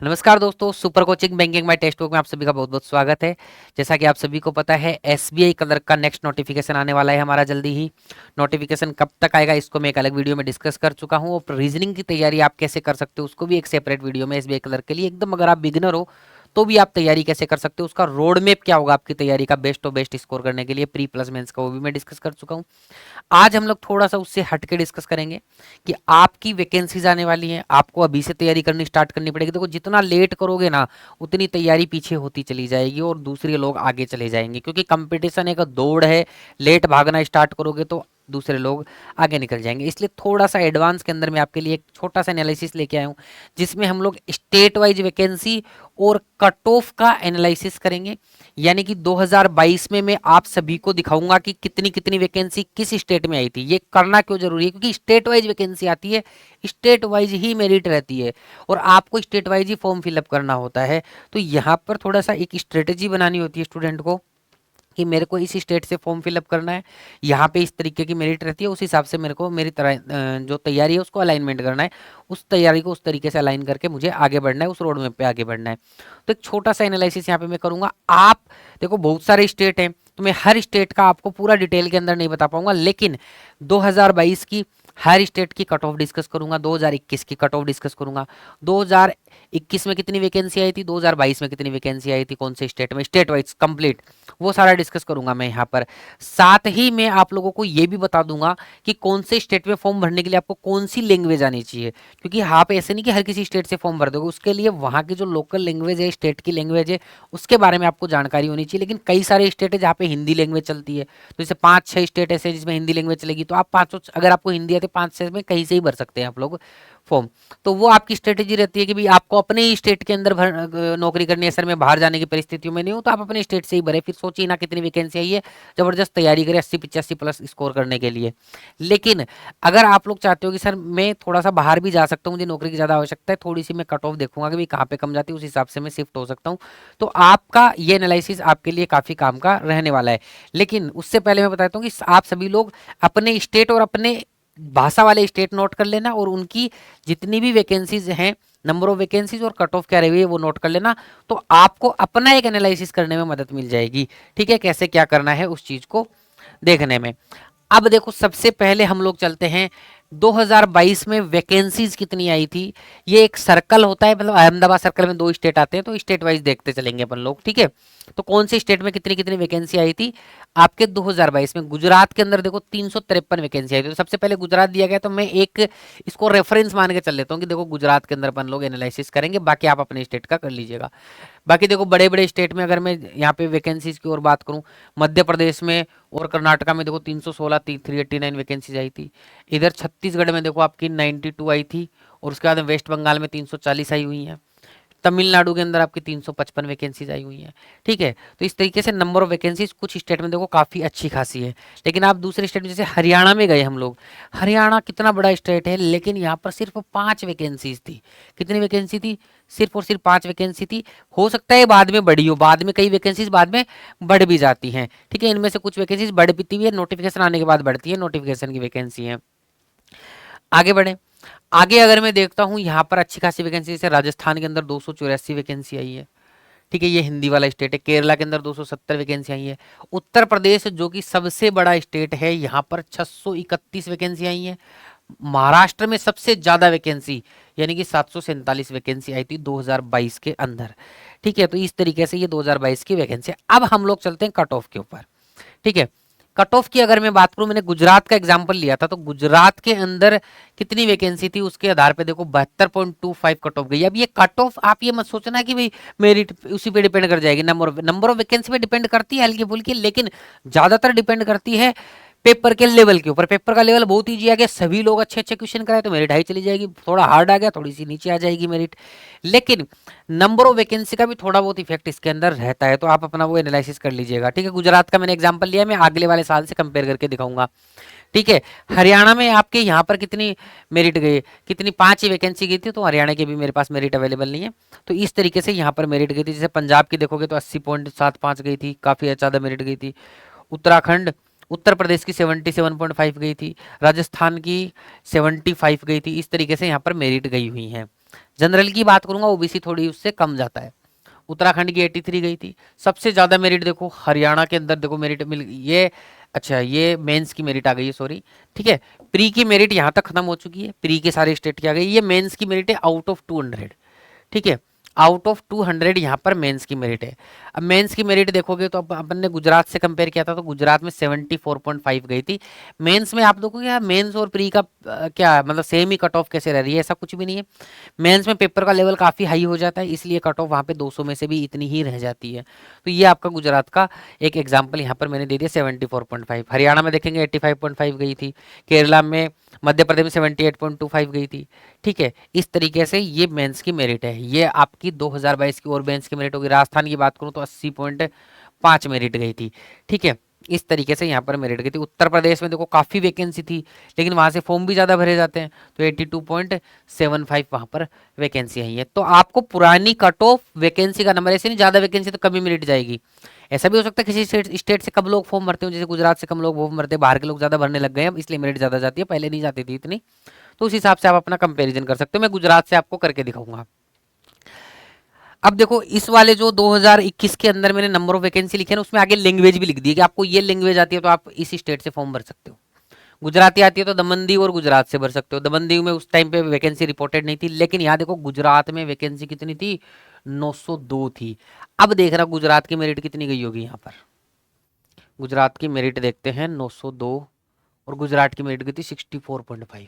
नमस्कार दोस्तों, super coaching banking by textbook में आप सभी का बहुत बहुत स्वागत है। जैसा कि आप सभी को पता है, एसबीआई क्लर्क का नेक्स्ट नोटिफिकेशन आने वाला है हमारा जल्दी ही। नोटिफिकेशन कब तक आएगा इसको मैं एक अलग वीडियो में डिस्कस कर चुका हूँ, और रीजनिंग की तैयारी आप कैसे कर सकते हो उसको भी एक सेपरेट वीडियो में एसबीआई क्लर्क के लिए एकदम, अगर आप बिगिनर हो तो भी आप तैयारी कैसे कर सकते हो, उसका रोड मैप क्या होगा आपकी तैयारी का बेस्ट और बेस्ट स्कोर करने के लिए, प्री प्लस मेंस का, वो भी मैं डिस्कस कर चुका हूँ। आज हम लोग थोड़ा सा उससे हट के डिस्कस करेंगे कि आपकी वैकेंसीज आने वाली हैं, आपको अभी से तैयारी करनी स्टार्ट करनी पड़ेगी। देखो, जितना लेट करोगे ना उतनी तैयारी पीछे होती चली जाएगी और दूसरे लोग आगे चले जाएंगे, क्योंकि कंपटीशन एक दौड़ है। लेट भागना स्टार्ट करोगे तो दूसरे लोग आगे निकल जाएंगे। इसलिए थोड़ा सा एडवांस के अंदर मैं आपके लिए एक छोटा सा एनालिसिस लेके आया हूँ, जिसमें हम लोग स्टेट वाइज वैकेंसी और कट ऑफ का एनालिसिस करेंगे। यानी कि 2022 में मैं आप सभी को दिखाऊंगा कि कितनी कितनी वैकेंसी किस स्टेट में आई थी। ये करना क्यों जरूरी है, क्योंकि स्टेट वाइज वैकेंसी आती है, स्टेट वाइज ही मेरिट रहती है, और आपको स्टेट वाइज ही फॉर्म फिलअप करना होता है। तो यहाँ पर थोड़ा सा एक स्ट्रेटेजी बनानी होती है स्टूडेंट को कि मेरे को इस स्टेट से फॉर्म फिलअप करना है, यहाँ पे इस तरीके की मेरिट रहती है, उस हिसाब से मेरे को मेरी तरह जो तैयारी है उसको अलाइनमेंट करना है, उस तैयारी को उस तरीके से अलाइन करके मुझे आगे बढ़ना है, उस रोड मैप पे आगे बढ़ना है। तो एक छोटा सा एनालिसिस यहाँ पे मैं करूंगा। आप देखो, बहुत सारे स्टेट हैं, तो मैं हर स्टेट का आपको पूरा डिटेल के अंदर नहीं बता पाऊंगा, लेकिन 2022 की हर स्टेट की कट ऑफ डिस्कस करूंगा, 2021 की कट ऑफ डिस्कस करूंगा, 2021 में कितनी वैकेंसी आई थी, 2022 में कितनी वैकेंसी आई थी, कौन से स्टेट में, स्टेट वाइज कंप्लीट वो सारा डिस्कस करूंगा मैं यहाँ पर। साथ ही मैं आप लोगों को ये भी बता दूंगा कि कौन से स्टेट में फॉर्म भरने के लिए आपको कौन सी लैंग्वेज आनी चाहिए, क्योंकि आप ऐसे नहीं कि हर किसी स्टेट से फॉर्म भर दोगे, उसके लिए वहाँ की जो लोकल लैंग्वेज है, स्टेट की लैंग्वेज है, उसके बारे में आपको जानकारी होनी चाहिए। लेकिन कई सारे स्टेट है जहाँ पे हिंदी लैंग्वेज चलती है, तो जैसे 5-6 स्टेट ऐसे हैं जिसमें हिंदी लैंग्वेज चलेगी, तो आप पाँचों, अगर आपको हिंदी आती है, 5 से में कहीं से ही भर सकते हैं आप लोग फॉर्म। तो वो आपकी स्ट्रेटेजी रहती है कि भाई आपको अपने ही स्टेट के अंदर नौकरी करनी है, सर मैं बाहर जाने की परिस्थितियों में नहीं हूँ, तो आप अपने स्टेट से ही भरे, फिर सोचिए ना कितनी वैकेंसी आई है, जबरदस्त तैयारी करें 80-85 प्लस स्कोर करने के लिए। लेकिन अगर आप लोग चाहते हो कि सर मैं थोड़ा सा बाहर भी जा सकता हूँ, मुझे नौकरी की ज़्यादा आवश्यकता है, थोड़ी सी मैं कट ऑफ देखूंगा कि भाई कहाँ पे कम जाती है, उस हिसाब से मैं शिफ्ट हो सकता हूँ, तो आपका ये एनालिसिस आपके लिए काफ़ी काम का रहने वाला है। लेकिन उससे पहले मैं बताता हूँ कि आप सभी लोग अपने स्टेट और अपने भाषा वाले स्टेट नोट कर लेना, और उनकी जितनी भी वैकेंसीज हैं, नंबर ऑफ वैकेंसीज और कट ऑफ क्या रही है वो नोट कर लेना, तो आपको अपना एक एनालिसिस करने में मदद मिल जाएगी। ठीक है, कैसे क्या करना है उस चीज को देखने में। अब देखो, सबसे पहले हम लोग चलते हैं 2022 में वैकेंसीज कितनी आई थी। ये एक सर्कल होता है, मतलब अहमदाबाद सर्कल में 2 स्टेट आते हैं, तो स्टेट वाइज देखते चलेंगे अपन लोग। ठीक है, तो कौन से स्टेट में कितनी कितनी वैकेंसी आई थी आपके 2022 में। गुजरात के अंदर देखो 353 वैकेंसी आई थी, तो सबसे पहले गुजरात दिया गया, तो मैं एक इसको रेफरेंस मान के चल लेता हूँ कि देखो गुजरात के अंदर अपन लोग एनालिसिस करेंगे, बाकी आप अपने स्टेट का कर लीजिएगा। बाकी देखो, बड़े बड़े स्टेट में अगर मैं यहाँ पे वैकेंसीज की ओर बात करूँ, मध्य प्रदेश में और कर्नाटका में देखो 316 389 वैकेंसीज आई थी। इधर छत्तीसगढ़ में देखो आपकी 92 आई थी, और उसके बाद वेस्ट बंगाल में 340 आई हुई हैं। तमिलनाडु के अंदर आपकी 355 वैकेंसीज आई हुई हैं। ठीक है, तो इस तरीके से नंबर ऑफ वैकेंसीज कुछ स्टेट में देखो काफ़ी अच्छी खासी है। लेकिन आप दूसरे स्टेट में जैसे हरियाणा में गए हम लोग, हरियाणा कितना बड़ा स्टेट है, लेकिन यहाँ पर सिर्फ 5 वैकेंसीज थी। कितनी वैकेंसी थी, सिर्फ और सिर्फ 5 वैकेंसी थी। हो सकता है बाद में बढ़ी हो, बाद में कई वैकेंसीज बाद में बढ़ भी जाती हैं। ठीक है, इनमें से कुछ वैकेंसीज बढ़ भी है, नोटिफिकेशन आने के बाद बढ़ती है, नोटिफिकेशन की वैकेंसी है। आगे बढ़े, आगे अगर मैं देखता हूँ यहाँ पर अच्छी खासी वैकेंसी, जैसे राजस्थान के अंदर 284 वैकेंसी आई है। ठीक है, ये हिंदी वाला स्टेट है। केरला के अंदर 270 वैकेंसी आई है। उत्तर प्रदेश जो कि सबसे बड़ा स्टेट है, यहाँ पर 631 वैकेंसी आई है। महाराष्ट्र में सबसे ज्यादा वैकेंसी, यानी कि 747 वैकेंसी आई थी 2022 के अंदर। ठीक है, तो इस तरीके से ये 2022 की वैकेंसी। अब हम लोग चलते हैं कट ऑफ के ऊपर। ठीक है, कट ऑफ की अगर मैं बात करूं, मैंने गुजरात का एग्जांपल लिया था, तो गुजरात के अंदर कितनी वैकेंसी थी उसके आधार पे देखो 72.25 कट ऑफ गई। अब ये कट ऑफ आप ये मत सोचना कि भाई मेरिट उसी पे डिपेंड कर जाएगी, नंबर ऑफ वैकेंसी पे डिपेंड करती है हल्की फुल्की, लेकिन ज्यादातर डिपेंड करती है पेपर के लेवल के ऊपर। पेपर का लेवल बहुत ईजी आ गया, सभी लोग अच्छे अच्छे क्वेश्चन कराए तो मेरिट हाई चली जाएगी, थोड़ा हार्ड आ गया थोड़ी सी नीचे आ जाएगी मेरिट। लेकिन नंबर ऑफ वैकेंसी का भी थोड़ा बहुत इफेक्ट इसके अंदर रहता है, तो आप अपना वो एनालिसिस कर लीजिएगा। ठीक है, गुजरात का मैंने एग्जांपल लिया, मैं अगले वाले साल से कंपेयर करके दिखाऊंगा। ठीक है, हरियाणा में आपके यहाँ पर कितनी मेरिट गई, कितनी 5 ही वैकेंसी गई थी, तो हरियाणा की भी मेरे पास मेरिट अवेलेबल नहीं है। तो इस तरीके से यहाँ पर मेरिट गई थी। जैसे पंजाब की देखोगे तो 80.75 गई थी, काफ़ी ज़्यादा मेरिट गई थी। उत्तराखंड, उत्तर प्रदेश की 77.5 गई थी, राजस्थान की 75 गई थी। इस तरीके से यहाँ पर मेरिट गई हुई हैं। जनरल की बात करूंगा ओबीसी थोड़ी उससे कम जाता है। उत्तराखंड की 83 गई थी। सबसे ज्यादा मेरिट देखो हरियाणा के अंदर देखो मेरिट मिल ये, अच्छा ये मेंस की मेरिट आ गई है, सॉरी। ठीक है, प्री की मेरिट यहाँ तक खत्म हो चुकी है, प्री के सारे स्टेट की आ गई, ये मेंस की मेरिट है आउट ऑफ 200। ठीक है, आउट ऑफ 200 यहाँ पर मेंस की मेरिट है। अब मेंस की मेरिट देखोगे तो अपन ने गुजरात से कंपेयर किया था, तो गुजरात में 74.5 गई थी। मेंस में आप देखोगे यार मेंस और प्री का क्या मतलब सेम ही कट ऑफ कैसे रह रही है, ऐसा कुछ भी नहीं है। मेंस में पेपर का लेवल काफ़ी हाई हो जाता है, इसलिए कट ऑफ वहाँ पे 200 में से भी इतनी ही रह जाती है। तो ये आपका गुजरात का एक एग्जाम्पल यहाँ पर मैंने दे दिया 74.5। हरियाणा में देखेंगे 85.5 गई थी, केरला में, मध्य प्रदेश में 78.25 गई थी। ठीक है, इस तरीके से ये मेंस की मेरिट है। ये आपकी 2022 की और मेंस की मेरिट होगी। राजस्थान की बात करूं तो 80.5 मेरिट गई थी। ठीक है, इस तरीके से यहाँ पर मेरिट गई थी। उत्तर प्रदेश में देखो काफ़ी वैकेंसी थी, लेकिन वहाँ से फॉर्म भी ज़्यादा भरे जाते हैं, तो 82.75 वहाँ पर वैकेंसी आई है। तो आपको पुरानी कट ऑफ वैकेंसी का नंबर, ऐसे नहीं ज़्यादा वैकेंसी तो कभी मेरिट जाएगी। ऐसा भी हो सकता है किसी स्टेट से कम लोग फॉर्म भरते हो, जैसे गुजरात से कम लोग फॉर्म भरते हैं, बाहर के लोग ज़्यादा भरने लग गए हैं, इसलिए मेरिट ज़्यादा जाती है, पहले नहीं जाती थी इतनी। तो उस हिसाब से आप अपना कंपैरिजन कर सकते हो। मैं गुजरात से आपको करके दिखाऊंगा। अब देखो इस वाले जो 2021 के अंदर मैंने नंबर ऑफ वैकेंसी लिखे ना, उसमें आगे लैंग्वेज भी लिख दी है कि आपको ये लैंग्वेज आती है तो आप इस स्टेट से फॉर्म भर सकते हो। गुजराती आती है तो दमन दीव और गुजरात से भर सकते हो। दमन दीव में उस टाइम पे वैकेंसी रिपोर्टेड नहीं थी, लेकिन यहाँ देखो गुजरात में वैकेंसी कितनी थी, 902 थी। अब देख रहा गुजरात की मेरिट कितनी गई होगी यहाँ पर। गुजरात की मेरिट देखते हैं 902, और गुजरात की मेरिट गई थी 64.5।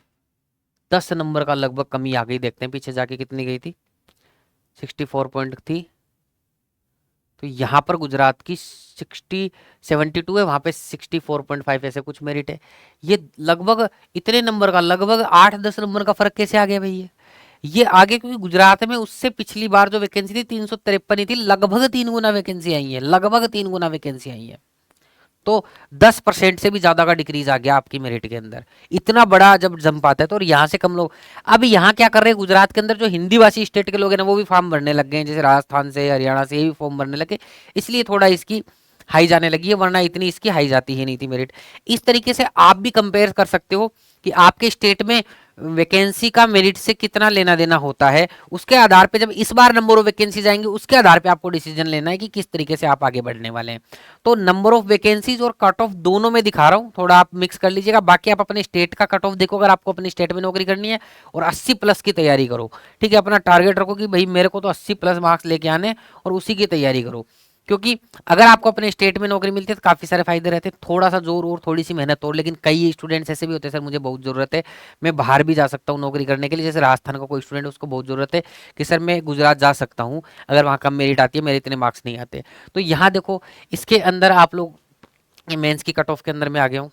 10 नंबर का लगभग कमी आ गई। देखते हैं पीछे जाके कितनी गई थी, 64 पॉइंट थी। तो यहाँ पर गुजरात की 72 है, वहाँ पे 64.5 ऐसे कुछ मेरिट है। ये लगभग इतने नंबर का, लगभग 8-10 नंबर का फर्क कैसे आ गया भैया। ये आगे क्योंकि गुजरात में उससे पिछली बार जो वैकेंसी थी 353 ही थी, लगभग 3 गुना वैकेंसी आई है, लगभग 3 गुना वैकेंसी आई है। तो 10% से भी ज्यादा का डिक्रीज आ गया आपकी मेरिट के अंदर। इतना बड़ा जब जंप आता है तो, और यहाँ से कम लोग। अब यहाँ क्या कर रहे हैं गुजरात के अंदर, जो हिंदी भाषी स्टेट के लोग हैं ना, वो भी फॉर्म भरने लग गए हैं, जैसे राजस्थान से हरियाणा से ये भी फॉर्म भरने लगे, इसलिए थोड़ा इसकी हाई जाने लगी है, वरना इतनी इसकी हाई जाती ही नहीं थी मेरिट। इस तरीके से आप भी कंपेयर कर सकते हो कि आपके स्टेट में वैकेंसी का मेरिट से कितना लेना देना होता है। उसके आधार पे जब इस बार नंबर ऑफ वैकेंसी जाएंगे, उसके आधार पे आपको डिसीजन लेना है कि किस तरीके से आप आगे बढ़ने वाले हैं। तो नंबर ऑफ वैकेंसीज और कट ऑफ दोनों में दिखा रहा हूँ, थोड़ा आप मिक्स कर लीजिएगा। बाकी आप अपने स्टेट का कट ऑफ देखो, अगर आपको अपने स्टेट में नौकरी करनी है, और 80+ की तैयारी करो। ठीक है, अपना टारगेट रखो कि भाई मेरे को तो 80+ मार्क्स लेके आने, और उसी की तैयारी करो। क्योंकि अगर आपको अपने स्टेट में नौकरी मिलती है तो काफ़ी सारे फायदे रहते हैं, थोड़ा सा जोर और थोड़ी सी मेहनत और। लेकिन कई स्टूडेंट्स ऐसे भी होते हैं, सर मुझे बहुत ज़रूरत है, मैं बाहर भी जा सकता हूँ नौकरी करने के लिए। जैसे राजस्थान का कोई स्टूडेंट, उसको बहुत ज़रूरत है कि सर मैं गुजरात जा सकता हूँ, अगर वहाँ कम मेरिट आती है, मेरे इतने मार्क्स नहीं आते। तो यहाँ देखो इसके अंदर आप लोग, ये मेंस की कट ऑफ के अंदर मैं आ गया हूँ।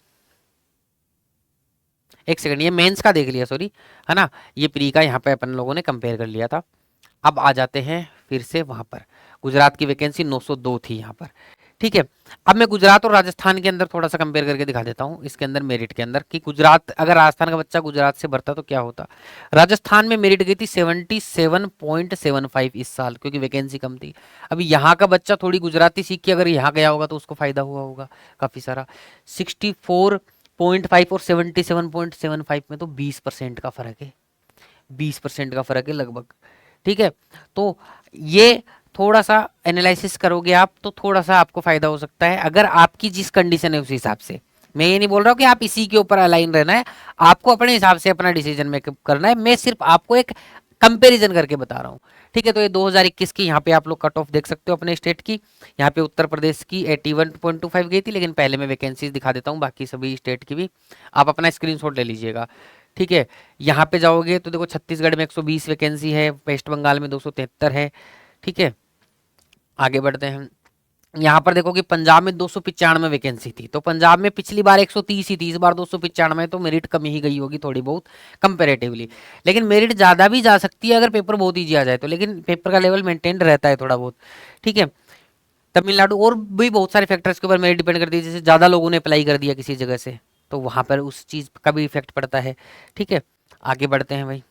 एक सेकंड, ये मेंस का देख लिया, सॉरी, है ना, ये प्री का यहाँ पे अपन लोगों ने कंपेयर कर लिया था। अब आ जाते हैं फिर से वहां पर, गुजरात की वैकेंसी 902 थी यहाँ पर। ठीक है, अब मैं गुजरात और राजस्थान के अंदर थोड़ा सा कंपेयर करके दिखा देता हूँ, इसके अंदर मेरिट के अंदर, कि गुजरात अगर राजस्थान का बच्चा गुजरात से भरता तो क्या होता। राजस्थान में मेरिट गई थी 77.75 इस साल, क्योंकि वैकेंसी कम थी। अभी यहाँ का बच्चा थोड़ी गुजराती सीख के अगर यहाँ गया होगा तो उसको फायदा हुआ होगा काफी सारा। 64.5 और 77.75 में तो 20% का फर्क है, 20% का फर्क है लगभग। ठीक है, तो ये थोड़ा सा एनालिसिस करोगे आप तो थोड़ा सा आपको फायदा हो सकता है, अगर आपकी जिस कंडीशन है उस हिसाब से। मैं ये नहीं बोल रहा हूँ कि आप इसी के ऊपर अलाइन रहना है, आपको अपने हिसाब से अपना डिसीजन मेकअप करना है। मैं सिर्फ आपको एक कंपैरिजन करके बता रहा हूँ। ठीक है, तो ये 2021 की यहाँ पे आप लोग कट ऑफ देख सकते हो अपने स्टेट की। यहाँ पे उत्तर प्रदेश की 81.25 गई थी, लेकिन पहले मैं वैकेंसीज दिखा देता हूँ बाकी सभी स्टेट की भी, आप अपना स्क्रीनशॉट ले लीजिएगा। ठीक है, यहाँ पे जाओगे तो देखो छत्तीसगढ़ में 120 वैकेंसी है, वेस्ट बंगाल में 273 है। ठीक है, आगे बढ़ते हैं। यहाँ पर देखो कि पंजाब में 295 वैकेंसी थी, तो पंजाब में पिछली बार 130 ही थी, इस बार 295, तो मेरिट कम ही गई होगी थोड़ी बहुत कंपेरेटिवली। लेकिन मेरिट ज़्यादा भी जा सकती है अगर पेपर बहुत ईजी आ जाए तो, लेकिन पेपर का लेवल मेंटेन रहता है थोड़ा बहुत। ठीक है, तमिलनाडु और भी बहुत सारे फैक्टर्स के ऊपर मेरिट डिपेंड करती है, जैसे ज़्यादा लोगों ने अप्लाई कर दिया किसी जगह से तो वहाँ पर उस चीज़ का भी इफेक्ट पड़ता है। ठीक है, आगे बढ़ते हैं भाई।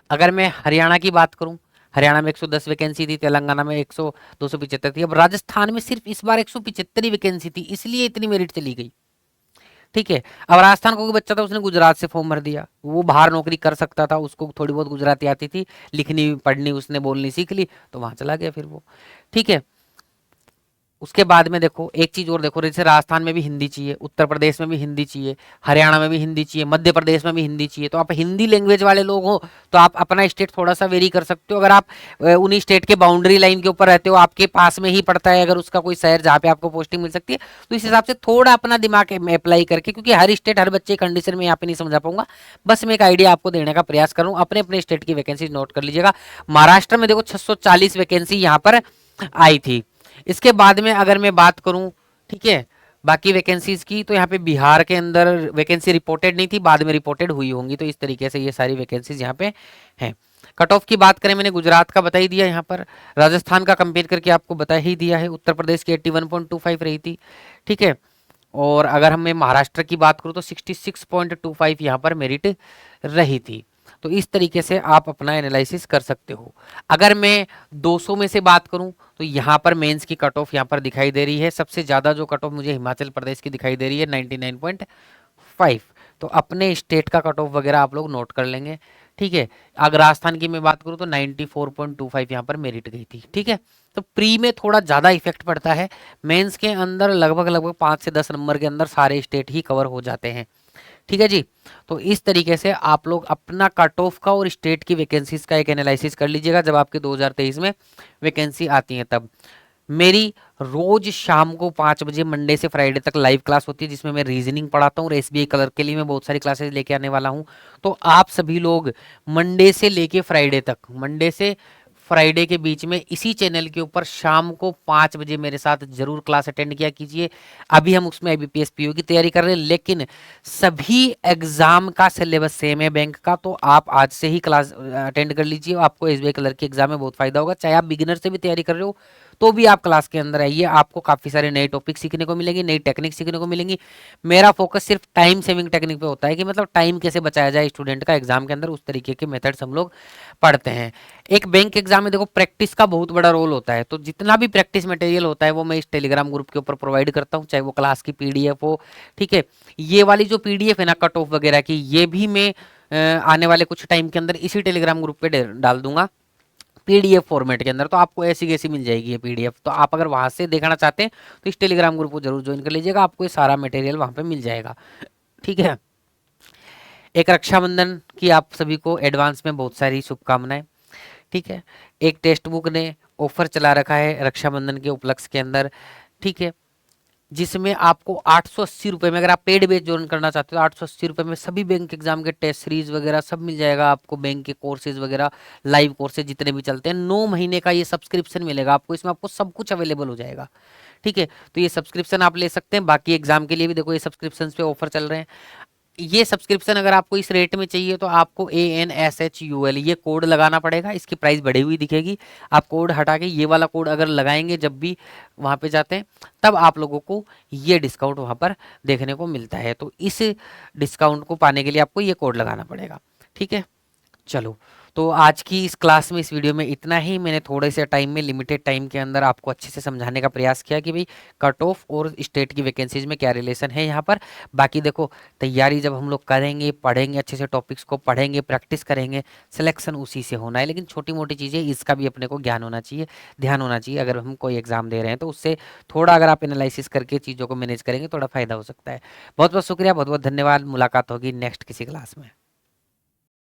अगर मैं हरियाणा की बात करूं, हरियाणा में 110 वैकेंसी थी, तेलंगाना में 100 275 थी। अब राजस्थान में सिर्फ इस बार 175 ही वैकेंसी थी, इसलिए इतनी मेरिट चली गई। ठीक है। अब राजस्थान का कोई बच्चा था, उसने गुजरात से फॉर्म भर दिया, वो बाहर नौकरी कर सकता था, उसको थोड़ी बहुत गुजराती आती थी, लिखनी पढ़नी उसने बोलनी सीख ली, तो वहां चला गया फिर वो। ठीक है। उसके बाद में देखो एक चीज और देखो, जैसे राजस्थान में भी हिंदी चाहिए, उत्तर प्रदेश में भी हिंदी चाहिए, हरियाणा में भी हिंदी चाहिए, मध्य प्रदेश में भी हिंदी चाहिए। तो आप हिंदी लैंग्वेज वाले लोग हो तो आप अपना स्टेट थोड़ा सा वेरी कर सकते हो। अगर आप उन्हीं स्टेट के बाउंड्री लाइन के ऊपर रहते हो, आपके पास में ही पड़ता है अगर उसका कोई शहर जहाँ पे आपको पोस्टिंग मिल सकती है, तो इस हिसाब से थोड़ा अपना दिमाग में अप्लाई करके, क्योंकि हर स्टेट हर बच्चे कंडीशन में यहाँ पे नहीं समझा पाऊंगा, बस मैं एक आइडिया आपको देने का प्रयास करूँ। अपने अपने स्टेट की वैकेंसी नोट कर लीजिएगा। महाराष्ट्र में देखो 640 वैकेंसी यहाँ पर आई थी। इसके बाद में अगर मैं बात करूं, ठीक है, बाकी वैकेंसीज की, तो यहाँ पे बिहार के अंदर वैकेंसी रिपोर्टेड नहीं थी, बाद में रिपोर्टेड हुई होंगी। तो इस तरीके से ये सारी वैकेंसीज यहाँ पे हैं। कट ऑफ की बात करें, मैंने गुजरात का बता ही दिया, यहाँ पर राजस्थान का कंपेयर करके आपको बता ही दिया है। उत्तर प्रदेश की 81.25 रही थी, ठीक है। और अगर हम मैं महाराष्ट्र की बात करूँ तो 66.25 यहाँ पर मेरिट रही थी। तो इस तरीके से आप अपना एनालिसिस कर सकते हो। अगर मैं 200 में से बात करूं तो यहाँ पर मेंस की कट ऑफ यहाँ पर दिखाई दे रही है। सबसे ज़्यादा जो कट ऑफ मुझे हिमाचल प्रदेश की दिखाई दे रही है 99.5। तो अपने स्टेट का कट ऑफ वगैरह आप लोग नोट कर लेंगे, ठीक है। अगर राजस्थान की मैं बात करूं तो 94.25 यहाँ पर मेरिट गई थी, ठीक है। तो प्री में थोड़ा ज़्यादा इफेक्ट पड़ता है, मेंस के अंदर लगभग लगभग 5 से 10 नंबर के अंदर सारे स्टेट ही कवर हो जाते हैं, ठीक है जी। तो इस तरीके से आप लोग अपना कट ऑफ का और स्टेट की वैकेंसीज का एक एनालिसिस कर लीजिएगा जब आपके 2023 में वैकेंसी आती है तब। मेरी रोज शाम को 5 बजे मंडे से फ्राइडे तक लाइव क्लास होती है, जिसमें मैं रीजनिंग पढ़ाता हूँ और एसबीआई कलर के लिए मैं बहुत सारी क्लासेस लेके आने वाला हूँ। तो आप सभी लोग मंडे से लेके फ्राइडे तक, मंडे से फ्राइडे के बीच में इसी चैनल के ऊपर शाम को 5 बजे मेरे साथ जरूर क्लास अटेंड किया कीजिए। अभी हम उसमें आईबीपीएस पीओ की तैयारी कर रहे हैं, लेकिन सभी एग्जाम का सिलेबस सेम है बैंक का, तो आप आज से ही क्लास अटेंड कर लीजिए। आपको एसबीआई कलर के एग्जाम में बहुत फायदा होगा। चाहे आप बिगिनर से भी तैयारी कर रहे हो तो भी आप क्लास के अंदर आइए, आपको काफ़ी सारे नए टॉपिक सीखने को मिलेंगे, नई टेक्निक सीखने को मिलेंगी। मेरा फोकस सिर्फ टाइम सेविंग टेक्निक पे होता है कि मतलब टाइम कैसे बचाया जाए स्टूडेंट का एग्जाम के अंदर, उस तरीके के मेथड्स हम लोग पढ़ते हैं। एक बैंक एग्जाम में देखो प्रैक्टिस का बहुत बड़ा रोल होता है, तो जितना भी प्रैक्टिस मटेरियल होता है वो मैं इस टेलीग्राम ग्रुप के ऊपर प्रोवाइड करता हूँ, चाहे वो क्लास की पीडीएफ हो, ठीक है। ये वाली जो पीडीएफ है ना कट ऑफ वगैरह की, ये भी मैं आने वाले कुछ टाइम के अंदर इसी टेलीग्राम ग्रुप पे डाल दूंगा पीडीएफ फॉर्मेट के अंदर। तो आपको ऐसी कैसी मिल जाएगी ये पीडीएफ, तो आप अगर वहां से देखना चाहते हैं तो इस टेलीग्राम ग्रुप को जरूर ज्वाइन कर लीजिएगा, आपको ये सारा मटेरियल वहां पे मिल जाएगा, ठीक है। एक रक्षाबंधन की आप सभी को एडवांस में बहुत सारी शुभकामनाएं, ठीक है। एक टेक्स्ट बुक ने ऑफर चला रखा है रक्षाबंधन के उपलक्ष्य के अंदर, ठीक है, जिसमें आपको 880 रुपये में, अगर आप पेड बेच ज्वाइन करना चाहते हो तो 880 रुपये में सभी बैंक एग्जाम के टेस्ट सीरीज वगैरह सब मिल जाएगा आपको। बैंक के कोर्सेज वगैरह लाइव कोर्सेज जितने भी चलते हैं, 9 महीने का ये सब्सक्रिप्शन मिलेगा आपको, इसमें आपको सब कुछ अवेलेबल हो जाएगा, ठीक है। तो ये सब्सक्रिप्शन आप ले सकते हैं। बाकी एग्जाम के लिए भी देखो ये सब्सक्रिप्शन पे ऑफर चल रहे हैं। ये सब्सक्रिप्शन अगर आपको इस रेट में चाहिए तो आपको ANSHUL ये कोड लगाना पड़ेगा, इसकी प्राइस बढ़ी हुई दिखेगी। आप कोड हटा के ये वाला कोड अगर लगाएंगे जब भी वहाँ पे जाते हैं, तब आप लोगों को ये डिस्काउंट वहाँ पर देखने को मिलता है। तो इस डिस्काउंट को पाने के लिए आपको ये कोड लगाना पड़ेगा, ठीक है। चलो, तो आज की इस क्लास में, इस वीडियो में इतना ही। मैंने थोड़े से टाइम में, लिमिटेड टाइम के अंदर आपको अच्छे से समझाने का प्रयास किया कि भाई कट ऑफ और स्टेट की वैकेंसीज में क्या रिलेशन है यहाँ पर। बाकी देखो, तैयारी जब हम लोग करेंगे, पढ़ेंगे, अच्छे से टॉपिक्स को पढ़ेंगे, प्रैक्टिस करेंगे, सिलेक्शन उसी से होना है। लेकिन छोटी मोटी चीज़ें इसका भी अपने को ज्ञान होना चाहिए, ध्यान होना चाहिए। अगर हम कोई एग्जाम दे रहे हैं तो उससे थोड़ा अगर आप एनालिसिस करके चीज़ों को मैनेज करेंगे, थोड़ा फायदा हो सकता है। बहुत बहुत शुक्रिया, बहुत बहुत धन्यवाद। मुलाकात होगी नेक्स्ट किसी क्लास में।